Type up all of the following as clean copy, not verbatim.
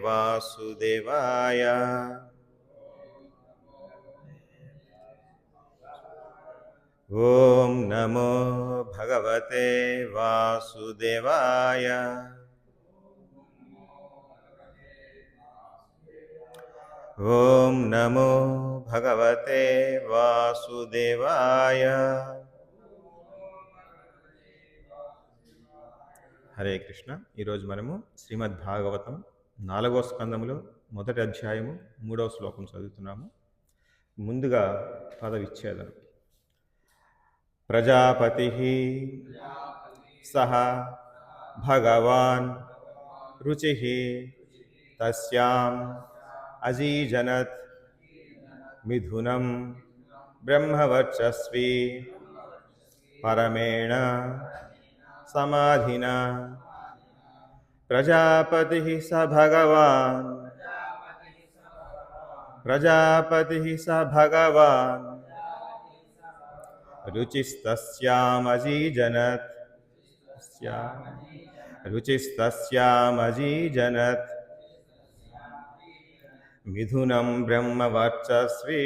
వాసుదేవాయ. ఓం నమో భగవతే వాసుదేవాయ. ఓం నమో భగవతే వాసుదేవాయ. హరే కృష్ణ. ఈరోజు మనము శ్రీమద్ భాగవతం 4వ స్కందములో 1వ అధ్యాయము 3వ శ్లోకం చదువుతున్నాము. ముందుగా పద విచ్ఛేదనం. ప్రజాపతి సహ భగవాన్ రుచి తస్యాం అజీజనత్ మిథునం బ్రహ్మవర్చస్వి పరమేణ సమాధినా. ప్రజాపతి స భగవాన్ రుచిస్తస్యామజీజనత్ మిథునం బ్రహ్మవర్చస్వి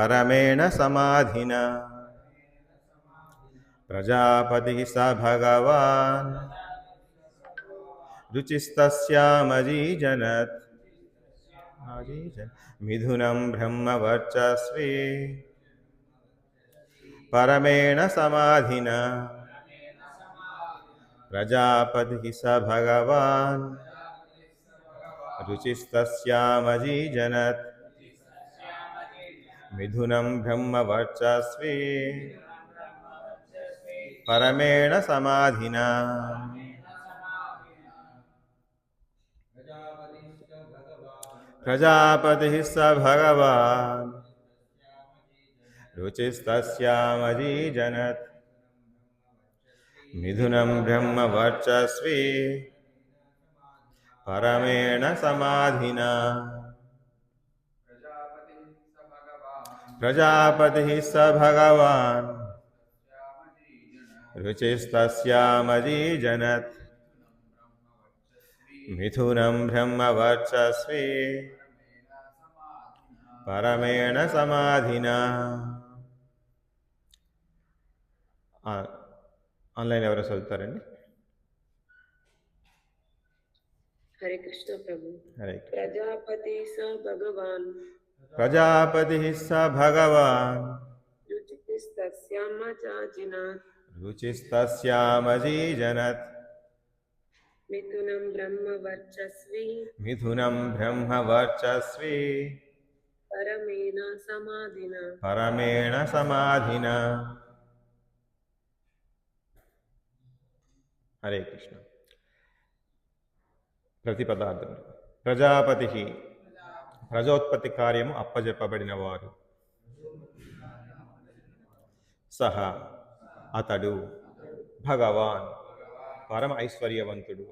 పరమేణ సమాధినా. ప్రజాపతి స భగవాన్ రుచిస్తస్యామజీజనత్ మిథునం బ్రహ్మవర్చస్వి పరమేణ సమాధినా. ప్రజాపతి స భగవాన్ రుచిస్తస్యామజీజనత్ మిథునం బ్రహ్మవర్చస్వి పరమేణ సమాధినా. ప్రజాపతి స భగవాన్ రుచిస్తస్యామజీజనత్ మిథునం బ్రహ్మవర్చస్వి పరమేణ సమాధినా. ప్రజాపతి స భగవాన్ రుచిస్తస్యామజీజనత్ మిథునం బ్రహ్మవర్చస్వి పరమేణ సమాధినా. ఆన్లైన్ ఎవరు చదువుతారండి? హరే కృష్ణ ప్రభు. హరే. ప్రజాపతి స భగవాన్ రుచిస్తస్యామజీజనత్ మిథునం బ్రహ్మవర్చస్వి పరమేణ సమాధినా. హరే కృష్ణ. ప్రతిపదార్థం. ప్రజాపతి ప్రజోత్పత్తి కార్యము అప్పజెప్పబడిన వారు. సహ అతడు, భగవాన్ పరమ ఐశ్వర్యవంతుడు,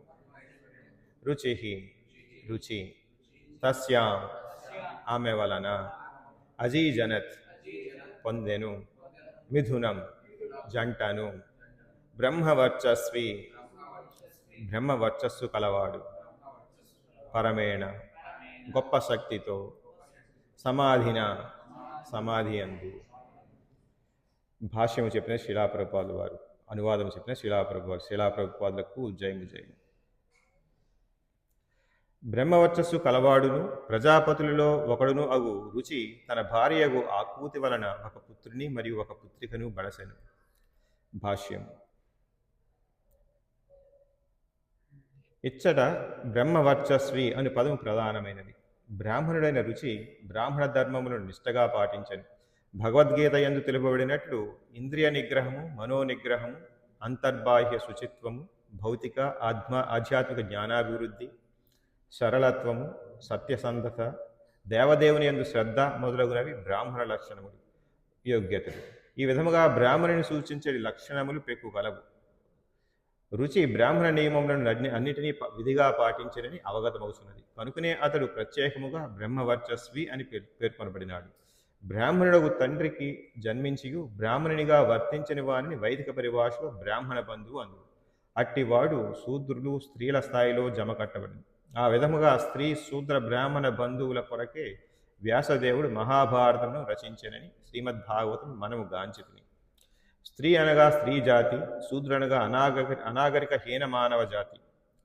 రుచి తస్యాం ఆమె వలన, అజీజనత్ పొందెను, మిథునం జంటను, బ్రహ్మవర్చస్సు కలవాడు, పరమేణ గొప్ప శక్తితో, సమాధి అందు. భాష్యము చెప్పిన శిలాప్రభుపాదుల వారు, అనువాదం చెప్పిన శిలాప్రభుపాదులకు జయము జయము. బ్రహ్మవర్చస్సు కలవాడును ప్రజాపతులలో ఒకడును అగు రుచి తన భార్యగు ఆకూతి వలన ఒక పుత్రుని మరియు ఒక పుత్రికను బడసెను. భాష్యం. ఇచ్చట బ్రహ్మవర్చస్వి అను పదము ప్రధానమైనది. బ్రాహ్మణుడైన రుచి బ్రాహ్మణ ధర్మములను నిష్టగా పాటించను. భగవద్గీత యందు తెలుపబడినట్లు ఇంద్రియ నిగ్రహము, మనోనిగ్రహము, అంతర్బాహ్య శుచిత్వము, భౌతిక ఆధ్యాత్మిక జ్ఞానాభివృద్ధి, సరళత్వము, సత్యసంధత, దేవదేవుని యందు శ్రద్ధ మొదలగునవి బ్రాహ్మణ లక్షణములు, యోగ్యతలు. ఈ విధముగా బ్రాహ్మణుని సూచించే లక్షణములు పెక్కు కలవు. రుచి బ్రాహ్మణ నియమములను అన్నిటినీ విధిగా పాటించనని అవగతమవుతున్నది. కనుకనే అతడు ప్రత్యేకముగా బ్రహ్మవర్చస్వి అని పేర్కొనబడినాడు. బ్రాహ్మణుడు తండ్రికి జన్మించియు బ్రాహ్మణునిగా వర్తించని వారిని వైదిక పరిభాషలో బ్రాహ్మణ బంధువు అందు. అట్టివాడు శూద్రులు స్త్రీల స్థాయిలో జమ కట్టబడింది. ఆ విధముగా స్త్రీ శూద్ర బ్రాహ్మణ బంధువుల కొరకే వ్యాసదేవుడు మహాభారతమును రచించెనని శ్రీమద్భాగవతం మనము గాంచితిని. స్త్రీ అనగా స్త్రీ జాతి, శూద్రనగా అనాగరిక హీన మానవ జాతి.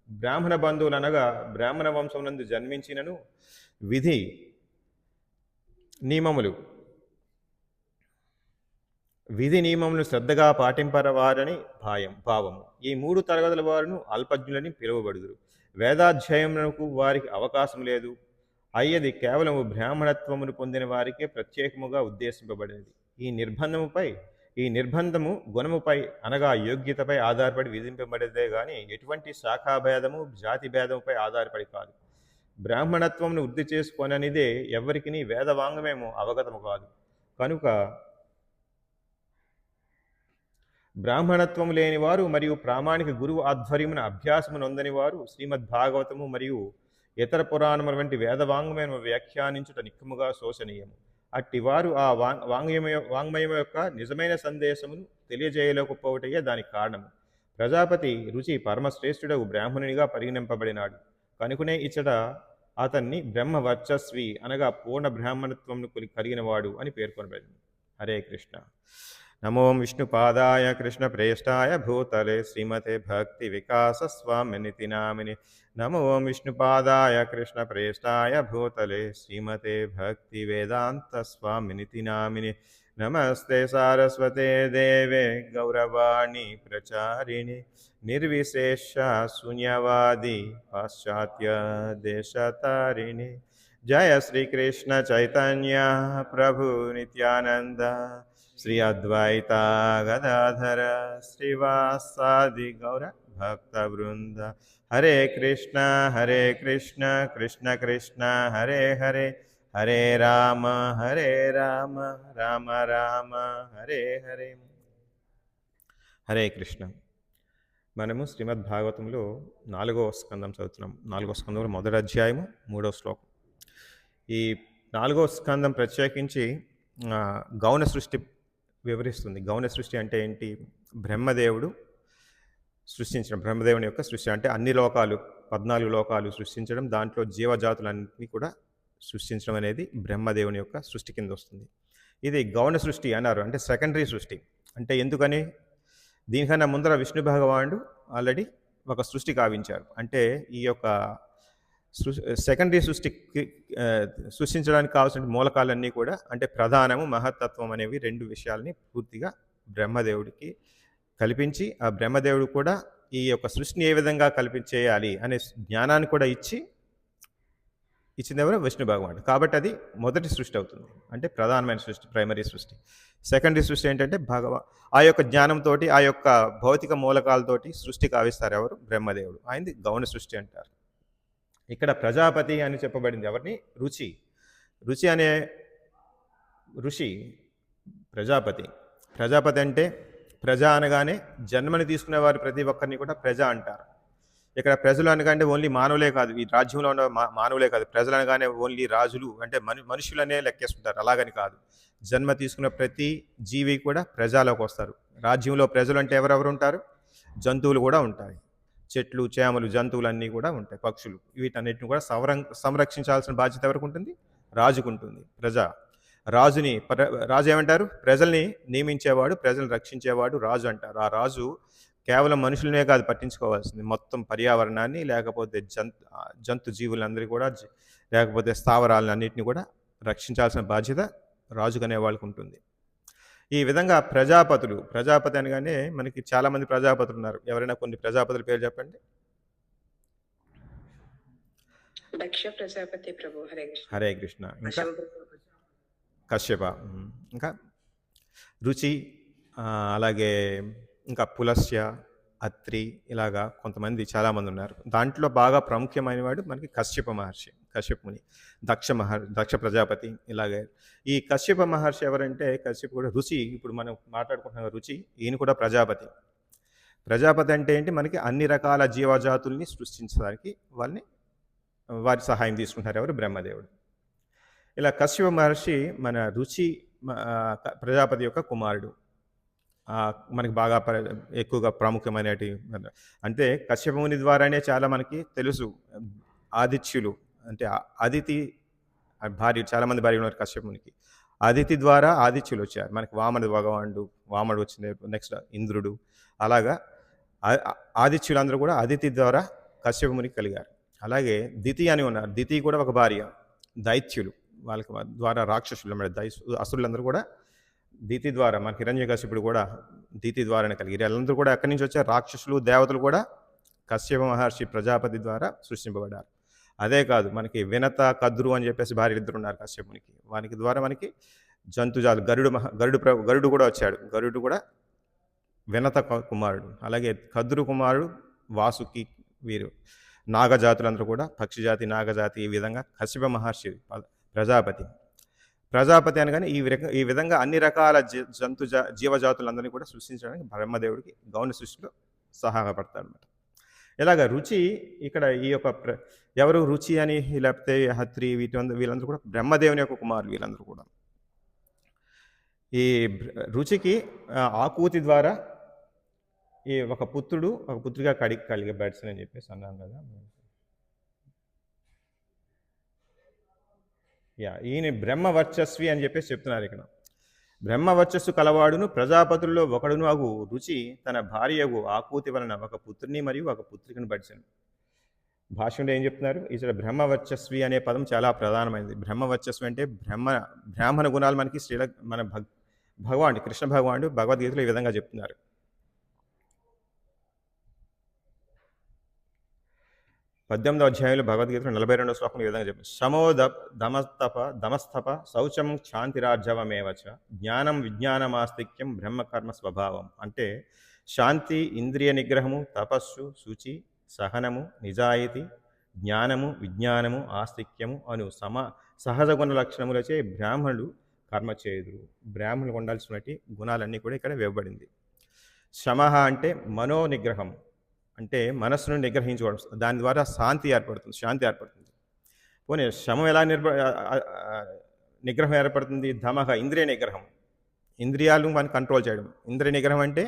బ్రాహ్మణ బంధువులు అనగా బ్రాహ్మణ వంశమునందు జన్మించినను విధి నియమములను శ్రద్ధగా పాటింపరవారని భావము. ఈ 3 తరగతుల వారును అల్పజ్ఞులని పిలువబడుదురు. వేదాధ్యాయమునకు వారికి అవకాశం లేదు. అయ్యది కేవలము బ్రాహ్మణత్వమును పొందిన వారికే ప్రత్యేకముగా ఉద్దేశింపబడినది. ఈ నిర్బంధము గుణముపై అనగా యోగ్యతపై ఆధారపడి విధింపబడేదే గాని ఎటువంటి శాఖాభేదము జాతి భేదముపై ఆధారపడి కాదు. బ్రాహ్మణత్వమును వృద్ధి చేసుకోననిదే ఎవరికి వేదవాంగమేమో అవగతము కాదు. కనుక బ్రాహ్మణత్వము లేనివారు మరియు ప్రామాణిక గురువు ఆధ్వర్యమున అభ్యాసము నొందని వారు శ్రీమద్భాగవతము మరియు ఇతర పురాణముల వంటి వేదవాంగ్మయము వ్యాఖ్యానించుట నిక్కముగా శోచనీయము. అట్టివారు ఆ వాంగ్మయం యొక్క నిజమైన సందేశమును తెలియజేయలేకపోవటయే దానికి కారణము. ప్రజాపతి రుచి పరమశ్రేష్ఠుడవు బ్రాహ్మణునిగా పరిగణింపబడినాడు కనుకనే ఇచ్చట అతన్ని బ్రహ్మవర్చస్వి అనగా పూర్ణ బ్రాహ్మణత్వమును కలిగినవాడు అని పేర్కొనబడింది. హరే కృష్ణ. నమో విష్ణుపాదాయ కృష్ణ ప్రేష్టాయ భూతలే శ్రీమతే భక్తి వికాస స్వామినితి నామిని. నమో విష్ణుపాదాయ కృష్ణ ప్రేష్టాయ భూతలే శ్రీమతే భక్తి వేదాంత స్వామినితి నామిని. నమస్తే సారస్వతే దేవే గౌరవాణి ప్రచారిణి నిర్విశేష శూన్యవాది పాశ్చాత్య దేశతారిణి. జయ శ్రీకృష్ణ చైతన్య ప్రభు నిత్యానంద శ్రీ అద్వైత గదాధర శ్రీవాసాది గౌర భక్త బృంద. హరే కృష్ణ కృష్ణ కృష్ణ హరే హరే హరే రామ రామ రామ హరే హరే. హరే కృష్ణ. మనము శ్రీమద్భాగవతంలో 4వ స్కందం చదువుతున్నాం. 4వ స్కందంలో మొదటి అధ్యాయము 3వ శ్లోకం. ఈ 4వ స్కందం ప్రత్యేకించి గౌణ సృష్టి వివరిస్తుంది. గౌణ సృష్టి అంటే ఏంటి? బ్రహ్మదేవుడు సృష్టించడం, బ్రహ్మదేవుని యొక్క సృష్టి అంటే అన్ని లోకాలు 14 లోకాలు సృష్టించడం, దాంట్లో జీవజాతులన్నింటినీ కూడా సృష్టించడం అనేది బ్రహ్మదేవుని యొక్క సృష్టి కింద వస్తుంది. ఇది గౌణ సృష్టి అన్నారు, అంటే సెకండరీ సృష్టి. అంటే ఎందుకని? దీనికన్నా ముందర విష్ణు భగవానుడు ఆల్రెడీ ఒక సృష్టి కావించారు. అంటే ఈ యొక్క సెకండరీ సృష్టించడానికి కావాల్సిన మూలకాలన్నీ కూడా అంటే ప్రధానము మహత్తత్వం అనేవి 2 విషయాల్ని పూర్తిగా బ్రహ్మదేవుడికి కల్పించి, ఆ బ్రహ్మదేవుడు కూడా ఈ యొక్క సృష్టిని ఏ విధంగా కల్పించేయాలి అనే జ్ఞానాన్ని కూడా ఇచ్చింది ఎవరు? విష్ణు భగవానుడు. కాబట్టి అది మొదటి సృష్టి అవుతుంది, అంటే ప్రధానమైన సృష్టి, ప్రైమరీ సృష్టి. సెకండరీ సృష్టి ఏంటంటే ఆ యొక్క జ్ఞానంతో ఆ యొక్క భౌతిక మూలకాలతోటి సృష్టి కావిస్తారు ఎవరు? బ్రహ్మదేవుడు. ఆయనది గౌణ సృష్టి అంటారు. ఇక్కడ ప్రజాపతి అని చెప్పబడింది ఎవరిని? రుచి అనే ఋషి ప్రజాపతి. ప్రజాపతి అంటే ప్రజ అనగానే జన్మని తీసుకునే వారు ప్రతి ఒక్కరిని కూడా ప్రజ అంటారు. ఇక్కడ ప్రజలు అనగానే ఓన్లీ మానవులే కాదు, ఈ రాజ్యంలో ఉన్న మానవులే కాదు, ప్రజలు అనగానే ఓన్లీ రాజులు అంటే మనుషులనే లెక్కేసుకుంటారు. అలాగని కాదు, జన్మ తీసుకున్న ప్రతి జీవి కూడా ప్రజలోకి వస్తారు. రాజ్యంలో ప్రజలు అంటే ఎవరెవరు ఉంటారు? జంతువులు కూడా ఉంటాయి, చెట్లు చేమలు జంతువులన్నీ కూడా ఉంటాయి, పక్షులు. వీటన్నిటిని కూడా సంరక్షించాల్సిన బాధ్యత ఎవరికి ఉంటుంది? రాజుకు ఉంటుంది. రాజు ఏమంటారు? ప్రజల్ని నియమించేవాడు, ప్రజల్ని రక్షించేవాడు రాజు అంటారు. ఆ రాజు కేవలం మనుషులనే కాదు పట్టించుకోవాల్సింది, మొత్తం పర్యావరణాన్ని, లేకపోతే జంతు జీవులందరూ కూడా, లేకపోతే స్థావరాలను అన్నింటినీ కూడా రక్షించాల్సిన బాధ్యత రాజుకనే వాళ్ళకు ఉంటుంది. ఈ విధంగా ప్రజాపతి అనగానే మనకి చాలామంది ప్రజాపతులు ఉన్నారు. ఎవరైనా కొన్ని ప్రజాపతుల పేరు చెప్పండి. దక్ష ప్రజాపతి ప్రభు. హరే కృష్ణ. ఇంకా కశ్యప, ఇంకా రుచి, అలాగే ఇంకా పులస్య, అత్రి, ఇలాగా కొంతమంది చాలామంది ఉన్నారు. దాంట్లో బాగా ప్రాముఖ్యమైన వాడు మనకి కశ్యప ముని, దక్ష ప్రజాపతి. ఇలాగే ఈ కశ్యప మహర్షి ఎవరంటే, కశ్యప కూడా రుచి, ఇప్పుడు మనం మాట్లాడుకుంటున్నాం రుచి, ఈయన కూడా ప్రజాపతి. ప్రజాపతి అంటే ఏంటి? మనకి అన్ని రకాల జీవజాతుల్ని సృష్టించడానికి వారి సహాయం తీసుకుంటారు ఎవరు? బ్రహ్మదేవుడు. ఇలా కశ్యప మహర్షి మన రుచి ప్రజాపతి యొక్క కుమారుడు. మనకి బాగా ఎక్కువగా ప్రాముఖ్యమైనటి అంటే కశ్యప ముని ద్వారానే చాలా మనకి తెలుసు. ఆదిత్యులు అంటే అదితి భార్య, చాలామంది భార్యలు ఉన్నారు కశ్యప మునికి. అదితి ద్వారా ఆదిత్యులు వచ్చారు. మనకి వామనుడు వచ్చిన నెక్స్ట్ ఇంద్రుడు, అలాగా ఆదిత్యులందరూ కూడా అదితి ద్వారా కశ్యప మునికి కలిగారు. అలాగే దితి అని ఉన్నారు. దితి కూడా ఒక భార్య. దైత్యులు వాళ్ళకి ద్వారా రాక్షసులు అసురులందరూ కూడా దితి ద్వారా, మన హిరణ్యకశిపుడు కూడా దితి ద్వారానే కలిగారు. వీళ్ళందరూ కూడా ఎక్కడి నుంచి వచ్చారు? రాక్షసులు, దేవతలు కూడా కశ్యప మహర్షి ప్రజాపతి ద్వారా సృష్టింపబడ్డారు. అదే కాదు, మనకి వినత, కద్రు అని చెప్పేసి భార్యలు ఇద్దరు ఉన్నారు కశ్యపునికి. వానికి ద్వారా మనకి జంతుజాలు గరుడు కూడా వచ్చాడు. గరుడు కూడా వినత కుమారుడు. అలాగే కద్రు కుమారుడు వాసుకి. వీరు నాగజాతులందరూ కూడా పక్షిజాతి, నాగజాతి, ఈ విధంగా కశ్యప మహర్షి ప్రజాపతి అనగానే ఈ విధంగా అన్ని రకాల జీవజాతులందరినీ కూడా సృష్టించడానికి బ్రహ్మదేవుడికి గౌణ సృష్టిలో సహాయపడతాడు అనమాట. ఇలాగ రుచి ఇక్కడ ఈ యొక్క ఎవరు రుచి అని, లేకపోతే హత్రి, వీళ్ళందరూ కూడా బ్రహ్మదేవుని యొక్క కుమారులు. వీళ్ళందరూ కూడా ఈ రుచికి ఆకూతి ద్వారా ఈ ఒక పుత్రుడిగా కలిగబడ్డాడు అని చెప్పేసి అన్నాం కదా. ఈయన బ్రహ్మ వర్చస్వి అని చెప్పేసి చెప్తున్నారు ఇక్కడ. బ్రహ్మ వర్చస్సు కలవాడును ప్రజాపతుల్లో ఒకడును అగు రుచి తన భార్యగు ఆకూతి వలన ఒక పుత్రుని మరియు ఒక పుత్రికను బడిచాను. భాష్యంలో ఏం చెప్తున్నారు? ఇక్కడ బ్రహ్మ వర్చస్వి అనే పదం చాలా ప్రధానమైనది. బ్రహ్మ వర్చస్వి అంటే బ్రాహ్మణ గుణాలు మనకి మన భగవానుడు కృష్ణ భగవానుడు భగవద్గీతలో ఈ విధంగా చెప్తున్నారు. 18వ అధ్యాయంలో భగవద్గీతలో 42వ శ్లోకం ఈ విధంగా చెప్పారు. శమో దమస్తప శౌచం క్షాంతిరార్జవమేవచ జ్ఞానం విజ్ఞానమాస్తిక్యం బ్రహ్మకర్మ స్వభావం. అంటే శాంతి, ఇంద్రియ నిగ్రహము, తపస్సు, శుచి, సహనము, నిజాయితీ, జ్ఞానము, విజ్ఞానము, ఆస్తిక్యము అను సహజ గుణ లక్షణములచే బ్రాహ్మణులు కర్మ చేయుదురు. బ్రాహ్మణులు ఉండాల్సినటువంటి గుణాలన్నీ కూడా ఇక్కడ ఇవ్వబడింది. శమః అంటే మనో నిగ్రహం, అంటే మనస్సును నిగ్రహించుకోవడం. దాని ద్వారా శాంతి ఏర్పడుతుంది. పోనీ శమం ఎలా నిగ్రహం ఏర్పడుతుంది? ధమః ఇంద్రియ నిగ్రహం, ఇంద్రియాలను మనం కంట్రోల్ చేయడం. ఇంద్రియ నిగ్రహం అంటే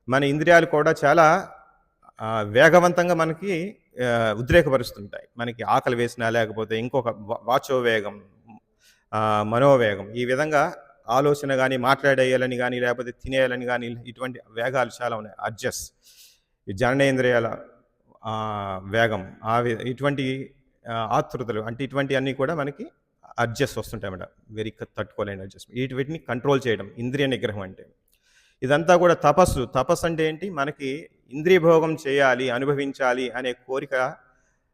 మన ఇంద్రియాలు కూడా చాలా వేగవంతంగా మనకి ఉద్రేకపరుస్తుంటాయి. మనకి ఆకలి వేసినా, లేకపోతే ఇంకొక వాచోవేగం, మనోవేగం, ఈ విధంగా ఆలోచన కానీ, మాట్లాడేయాలని కానీ, లేకపోతే తినేయాలని కానీ, ఇటువంటి వేగాలు చాలా ఉన్నాయి. అడ్జస్ట్ ఈ జననేంద్రియాల వేగం, ఇటువంటి ఆతృతలు, అంటే ఇటువంటి అన్నీ కూడా మనకి అడ్జస్ట్ వస్తుంటాయి అన్నమాట. వెరీ తట్టుకోలేని అడ్జస్ట్. వీటిని కంట్రోల్ చేయడం ఇంద్రియ నిగ్రహం అంటే. ఇదంతా కూడా తపస్సు అంటే ఏంటి? మనకి ఇంద్రియ భోగం చేయాలి, అనుభవించాలి అనే కోరిక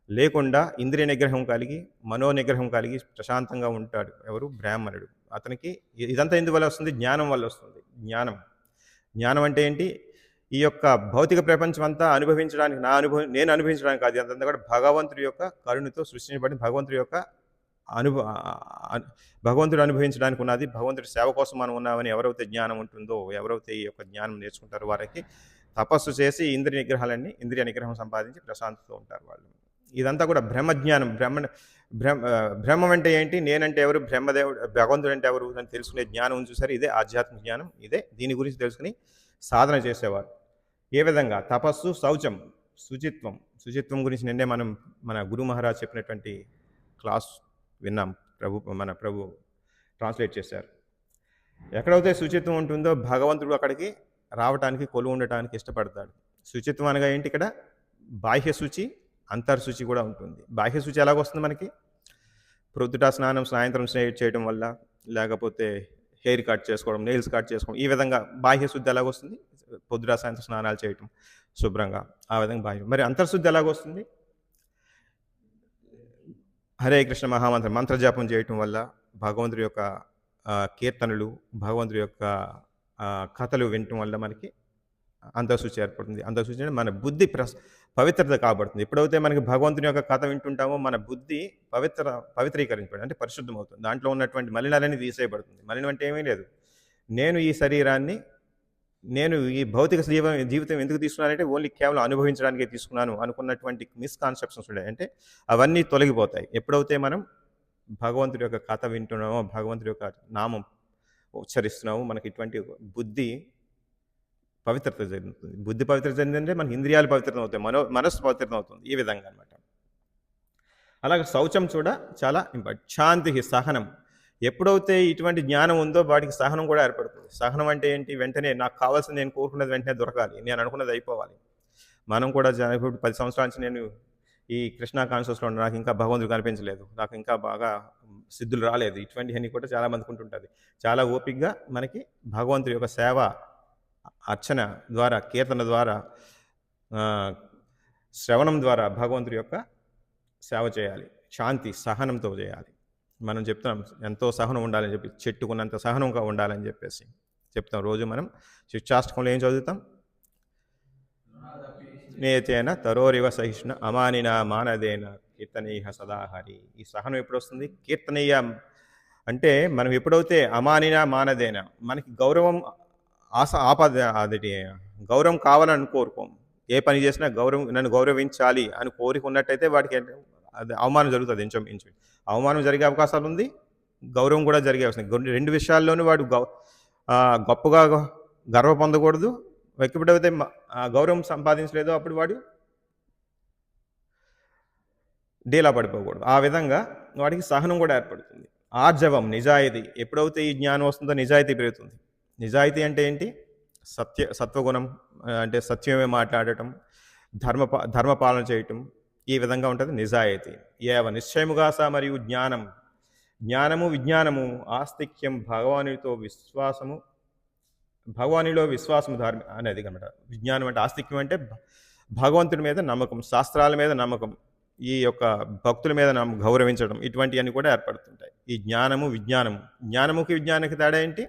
లేకుండా ఇంద్రియ నిగ్రహం కలిగి, మనో నిగ్రహం కలిగి ప్రశాంతంగా ఉంటాడు ఎవరు? బ్రాహ్మణుడు. అతనికి ఇదంతా ఎందువల్ల వస్తుంది? జ్ఞానం వల్ల వస్తుంది. జ్ఞానం అంటే ఏంటి? ఈ యొక్క భౌతిక ప్రపంచం అంతా అనుభవించడానికి, నేను అనుభవించడానికి కాదు, అదంతా కూడా భగవంతుడి యొక్క కరుణతో సృష్టించబడి భగవంతుడు అనుభవించడానికి ఉన్నది. భగవంతుడి సేవ కోసం మనం ఉన్నామని ఎవరైతే జ్ఞానం ఉంటుందో, ఎవరైతే ఈ యొక్క జ్ఞానం నేర్చుకుంటారో వారికి తపస్సు చేసి ఇంద్రియ నిగ్రహం సంపాదించి ప్రశాంతతో ఉంటారు వాళ్ళు. ఇదంతా కూడా బ్రహ్మజ్ఞానం. బ్రహ్మం అంటే ఏంటి? నేనంటే ఎవరు? బ్రహ్మదేవుడు, భగవంతుడు అంటే ఎవరు అని తెలుసుకునే జ్ఞానం చూసారు. ఇదే ఆధ్యాత్మిక జ్ఞానం. దీని గురించి తెలుసుకుని సాధన చేసేవారు. ఏ విధంగా? తపస్సు, శౌచం, శుచిత్వం గురించి నిన్నే మన గురు మహారాజ్ చెప్పినటువంటి క్లాస్ విన్నాం. మన ప్రభు ట్రాన్స్లేట్ చేశారు. ఎక్కడైతే శుచిత్వం ఉంటుందో భగవంతుడు అక్కడికి రావటానికి, కొలువు ఉండటానికి ఇష్టపడతాడు. శుచిత్వం అనగా ఏంటి? ఇక్కడ బాహ్య శుచి, అంతర్శుచి కూడా ఉంటుంది. బాహ్య శుచి ఎలాగొస్తుంది మనకి? ప్రొద్దుట స్నానం, సాయంత్రం చేయడం వల్ల, లేకపోతే హెయిర్ కట్ చేసుకోవడం, నెయిల్స్ కట్ చేసుకోవడం, ఈ విధంగా బాహ్య శుద్ధి ఎలాగొస్తుంది? పొద్దుట సాయంత్రం స్నానాలు చేయటం శుభ్రంగా, ఆ విధంగా బాహ్యం. మరి అంతర్శుద్ధి ఎలాగొస్తుంది? హరే కృష్ణ మంత్రజాపం చేయటం వల్ల, భగవంతుడి యొక్క కీర్తనలు, భగవంతుడి యొక్క కథలు వినటం వల్ల మనకి అంతర్శుచి ఏర్పడుతుంది. అంతర్శుచి అంటే మన బుద్ధి పవిత్రత కాబడుతుంది. ఎప్పుడైతే మనకి భగవంతుని యొక్క కథ వింటుంటామో మన బుద్ధి పవిత్రీకరించబడి, అంటే పరిశుద్ధమవుతుంది. దాంట్లో ఉన్నటువంటి మలినాలన్నీ తీసేయబడుతుంది. మలినం అంటే ఏమీ లేదు. నేను ఈ శరీరాన్ని, నేను ఈ భౌతిక జీవితం ఎందుకు తీసుకున్నానంటే ఓన్లీ కేవలం అనుభవించడానికే తీసుకున్నాను అనుకున్నటువంటి మిస్కాన్సెప్షన్స్ ఉన్నాయి. అంటే అవన్నీ తొలగిపోతాయి ఎప్పుడైతే మనం భగవంతుడి యొక్క కథ వింటున్నామో, భగవంతుడి యొక్క నామం ఉచ్చరిస్తున్నామో మనకి ఇటువంటి బుద్ధి పవిత్రత చెందుతుంది. బుద్ధి పవిత్రత చెందిందంటే మనకి ఇంద్రియాలు పవిత్రం అవుతాయి, మనస్సు పవిత్రం అవుతుంది. ఈ విధంగా అనమాట. అలాగే శౌచం కూడా చాలా ఇంపార్టెంట్. శాంతి, సహనం. ఎప్పుడైతే ఇటువంటి జ్ఞానం ఉందో వాడికి సహనం కూడా ఏర్పడుతుంది. సహనం అంటే ఏంటి? వెంటనే నాకు కావాల్సింది, నేను కోరుకున్నది వెంటనే దొరకాలి, నేను అనుకున్నది అయిపోవాలి. మనం కూడా ఇప్పుడు 10 సంవత్సరాల నుంచి నేను ఈ కృష్ణా కాన్షియస్లో ఉన్నా, నాకు ఇంకా భగవంతుడు కనిపించలేదు, నాకు ఇంకా బాగా సిద్ధులు రాలేదు, ఇటువంటివన్నీ కూడా చాలా మందికి ఉంటుంటుంది. చాలా ఓపికగా మనకి భగవంతుడి యొక్క సేవ, అర్చన ద్వారా, కీర్తన ద్వారా, శ్రవణం ద్వారా భగవంతుడి యొక్క సేవ చేయాలి. శాంతి, సహనంతో చేయాలి. మనం చెప్తున్నాం ఎంతో సహనం ఉండాలని చెప్పి, చెట్టుకున్నంత సహనంగా ఉండాలని చెప్పేసి చెప్తాం. రోజు మనం శిక్షాష్టకంలో ఏం చదువుతాం? నేతేన తరోరివ సహిష్ణ అమానిన మానదేన కీర్తనీయ సదాహరి. ఈ సహనం ఎప్పుడు వస్తుంది? కీర్తనీయ అంటే మనం ఎప్పుడైతే అమానిన మానదేన, మనకి గౌరవం అది గౌరవం కావాలని కోరుకోం. ఏ పని చేసినా నన్ను గౌరవించాలి అని కోరుకున్నట్టయితే వాడికి అది అవమానం జరుగుతుంది. ఇంచు అవమానం జరిగే అవకాశాలు ఉంది, గౌరవం కూడా జరిగే అవకాశం. రెండు విషయాల్లోనూ వాడు గొప్పగా గర్వ పొందకూడదు. ఎప్పుడైతే గౌరవం సంపాదించలేదో అప్పుడు వాడు డీలా పడిపోకూడదు. ఆ విధంగా వాడికి సహనం కూడా ఏర్పడుతుంది. ఆర్జవం, నిజాయితీ. ఎప్పుడైతే ఈ జ్ఞానం వస్తుందో నిజాయితీ పెరుగుతుంది. నిజాయితీ అంటే ఏంటి? సత్వగుణం అంటే సత్యమే మాట్లాడటం, ధర్మపాలన చేయటం, ఈ విధంగా ఉంటుంది నిజాయితీ. ఏవ నిశ్చయముగా మరియు జ్ఞానము విజ్ఞానము ఆస్తిక్యం భగవానిలో విశ్వాసము అనేది అనమాట. విజ్ఞానం అంటే, ఆస్తిక్యం అంటే భగవంతుడి మీద నమ్మకం, శాస్త్రాల మీద నమ్మకం, ఈ యొక్క భక్తుల మీద గౌరవించడం, ఇటువంటివన్నీ కూడా ఏర్పడుతుంటాయి. ఈ జ్ఞానము విజ్ఞానము. జ్ఞానముకి విజ్ఞానానికి తేడా ఏంటి?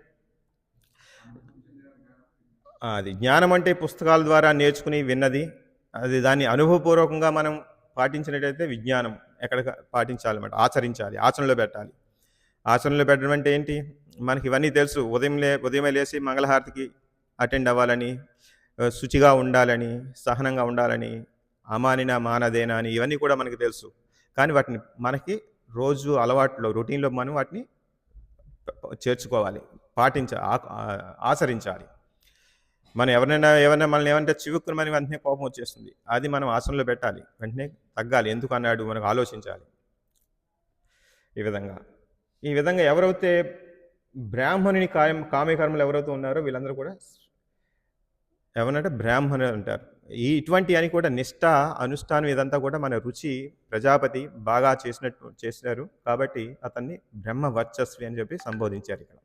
అది జ్ఞానం అంటే పుస్తకాల ద్వారా నేర్చుకుని విన్నది, అది దాన్ని అనుభవపూర్వకంగా మనం పాటించినట్టయితే విజ్ఞానం. ఎక్కడ పాటించాలన్నమాట? ఆచరించాలి, ఆచరణలో పెట్టాలి. ఆచరణలో పెట్టడం అంటే ఏంటి? మనకి ఇవన్నీ తెలుసు. ఉదయమే లేచి మంగళహారతికి అటెండ్ అవ్వాలని, శుచిగా ఉండాలని, సహనంగా ఉండాలని, అమానిన మానదేనా అని, ఇవన్నీ కూడా మనకి తెలుసు. కానీ వాటిని మనకి రోజు అలవాట్లో, రొటీన్లో మనం వాటిని చేర్చుకోవాలి, ఆచరించాలి. మనం ఎవరైనా మనల్ని ఏమంటే చివుక్కుని మనకి వెంటనే కోపం వచ్చేస్తుంది. అది మనం ఆచరణలో పెట్టాలి, వెంటనే తగ్గాలి. ఎందుకు అన్నాడు మనకు ఆలోచించాలి. ఈ విధంగా ఎవరైతే బ్రాహ్మణుని కామ్యకర్మలు ఎవరైతే ఉన్నారో వీళ్ళందరూ కూడా ఎవరంటే బ్రాహ్మణులు అంటారు. ఇటువంటి అని కూడా నిష్ఠ, అనుష్ఠానం, ఇదంతా కూడా మన రుచి ప్రజాపతి బాగా చేసినారు కాబట్టి అతన్ని బ్రహ్మ వర్చస్వి అని చెప్పి సంబోధించారు. ఇక్కడ